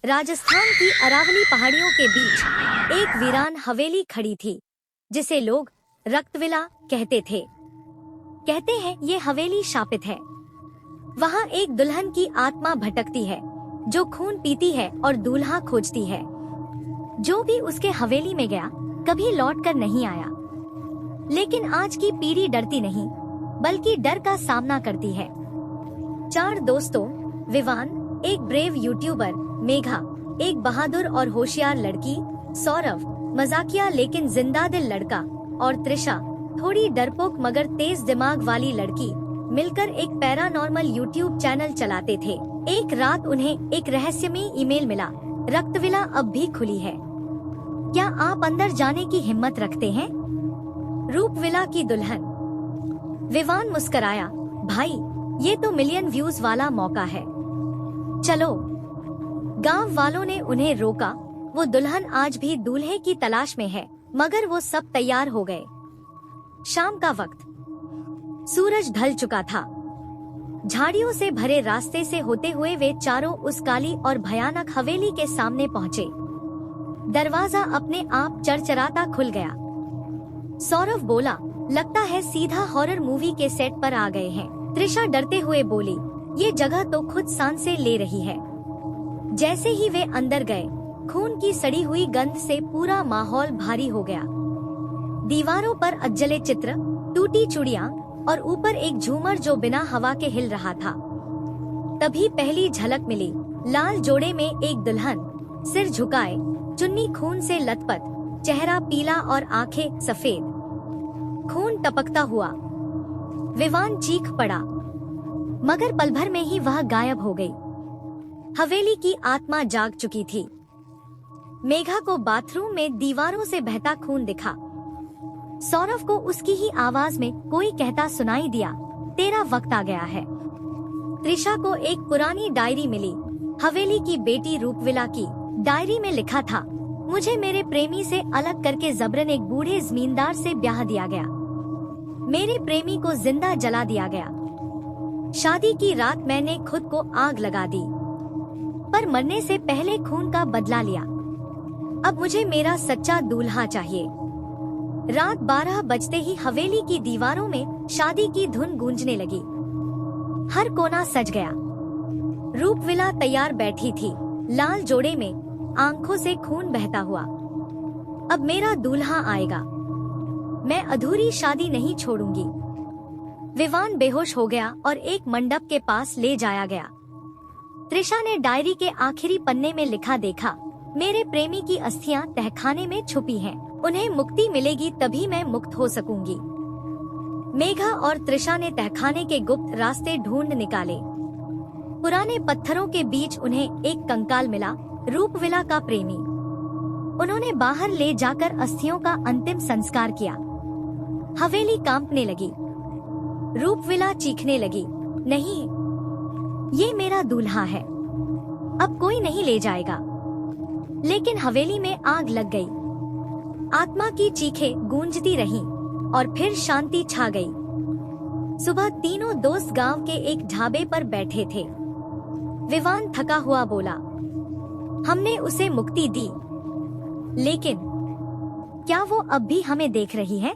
राजस्थान की अरावली पहाड़ियों के बीच एक वीरान हवेली खड़ी थी, जिसे लोग रक्तविला कहते थे। कहते हैं ये हवेली शापित है। वहाँ एक दुल्हन की आत्मा भटकती है, जो खून पीती है और दूल्हा खोजती है। जो भी उसके हवेली में गया, कभी लौट कर नहीं आया। लेकिन आज की पीढ़ी डरती नहीं, बल्कि डर का सामना करती है। 4 दोस्तों, विवान, एक ब्रेव यूट्यूबर, मेघा, एक बहादुर और होशियार लड़की, सौरभ, मजाकिया लेकिन जिंदा दिल लड़का, और त्रिशा, थोड़ी डरपोक मगर तेज दिमाग वाली लड़की, मिलकर एक पैरानॉर्मल यूट्यूब चैनल चलाते थे। एक रात उन्हें एक रहस्यमयी ईमेल मिला। रक्तविला अब भी खुली है। क्या आप अंदर जाने की हिम्मत रखते हैं? रूपविला की दुल्हन। विवान मुस्कराया, भाई, ये तो मिलियन व्यूज वाला मौका है। चलो। गांव वालों ने उन्हें रोका। वो दुल्हन आज भी दूल्हे की तलाश में है, मगर वो सब तैयार हो गए। शाम का वक्त, सूरज ढल चुका था। झाड़ियों से भरे रास्ते से होते हुए वे चारों उस काली और भयानक हवेली के सामने पहुंचे। दरवाजा अपने आप चरचराता खुल गया। सौरभ बोला, लगता है सीधा हॉरर मूवी के सेट पर आ गए हैं। त्रिशा डरते हुए बोली, ये जगह तो खुद सांसें ले रही है। जैसे ही वे अंदर गए, खून की सड़ी हुई गंध से पूरा माहौल भारी हो गया। दीवारों पर अज्जले चित्र, टूटी चूड़ियां और ऊपर एक झूमर जो बिना हवा के हिल रहा था। तभी पहली झलक मिली। लाल जोड़े में एक दुल्हन, सिर झुकाए, चुन्नी खून से लथपथ, चेहरा पीला और आंखें सफेद, खून टपकता हुआ। विवान चीख पड़ा, मगर पल भर में ही वह गायब हो गई। हवेली की आत्मा जाग चुकी थी। मेघा को बाथरूम में दीवारों से बहता खून दिखा। सौरभ को उसकी ही आवाज में कोई कहता सुनाई दिया, तेरा वक्त आ गया है। त्रिशा को एक पुरानी डायरी मिली, हवेली की बेटी रूपविला की। डायरी में लिखा था, मुझे मेरे प्रेमी से अलग करके जबरन एक बूढ़े जमींदार से ब्याह दिया गया। मेरे प्रेमी को जिंदा जला दिया गया। शादी की रात मैंने खुद को आग लगा दी, पर मरने से पहले खून का बदला लिया। अब मुझे मेरा सच्चा दूल्हा चाहिए। रात 12 बजते ही हवेली की दीवारों में शादी की धुन गूंजने लगी। हर कोना सज गया। रूपविला तैयार बैठी थी, लाल जोड़े में, आंखों से खून बहता हुआ। अब मेरा दूल्हा आएगा। मैं अधूरी शादी नहीं छोड़ूंगी। विवान बेहोश हो गया और एक मंडप के पास ले जाया गया। त्रिशा ने डायरी के आखिरी पन्ने में लिखा देखा, मेरे प्रेमी की अस्थियां तहखाने में छुपी हैं। उन्हें मुक्ति मिलेगी तभी मैं मुक्त हो सकूंगी। मेघा और त्रिशा ने तहखाने के गुप्त रास्ते ढूंढ निकाले। पुराने पत्थरों के बीच उन्हें एक कंकाल मिला, रूपविला का प्रेमी। उन्होंने बाहर ले जाकर अस्थियों का अंतिम संस्कार किया। हवेली कांपने लगी। रूपविला चीखने लगी, नहीं, ये मेरा दूल्हा है। अब कोई नहीं ले जाएगा। लेकिन हवेली में आग लग गई। आत्मा की चीखें गूंजती रहीं और फिर शांति छा गई। सुबह तीनों दोस्त गांव के एक ढाबे पर बैठे थे। विवान थका हुआ बोला, हमने उसे मुक्ति दी, लेकिन क्या वो अब भी हमें देख रही है?